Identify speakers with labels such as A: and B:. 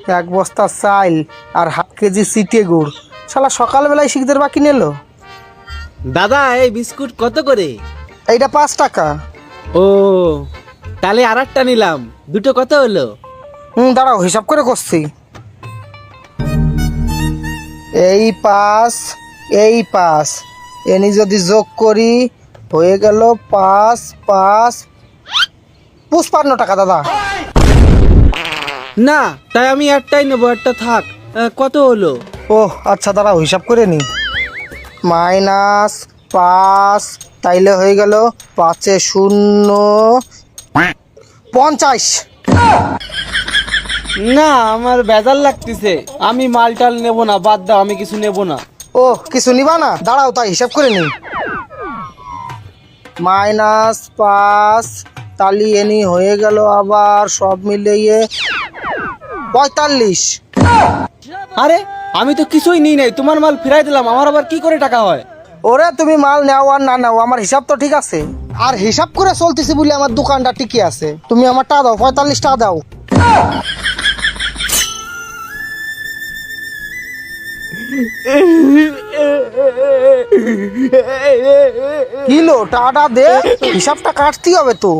A: এক বস্তা চাল আর হাফ কেজি চিটে গুড়। শালা সকালবেলায় শিখদের বাকি নিলো।
B: দাদা এই বিস্কুট কত করে?
A: এইটা 5 টাকা।
B: ও তাহলে আর একটা নিলাম, দুটো কত হলো?
A: দাঁড়াও হিসাব করে করছি। এই 5 এই 5 এনি যদি যোগ করি হয়ে গেল 5 5 55 টাকা দাদা।
B: না তাই আমি একটাই নেবো, একটা থাক। কত হলো?
A: ও আচ্ছা দাঁড়াও হিসাব করে নি। -5 তাইলে হয়ে গেল 5 0 50।
B: না আমার বেজাল লাগতেছে, আমি মালটাল নেবো না, বাদ দাও, আমি কিছু নেবো না।
A: ও কিছু নিবা না? দাঁড়াও তাই হিসাব করে নি। -5 তালি এনি হয়ে গেল আবার সব মিলিয়ে 45।
B: আরে আমি তো কিছুই নিই নাই, তোমার মাল ফিরাই দিলাম, আমার আবার কি করে টাকা হয়?
A: ওরে তুমি মাল নেও আর না নাও, আমার হিসাব তো ঠিক আছে। আর হিসাব করে চলতেছি বলে আমার দোকানটা টিকে আছে। তুমি আমার টাকা দাও, 45 টাকা দাও। কিলো টাকাটা দে, হিসাবটা কাটতেই হবে তো।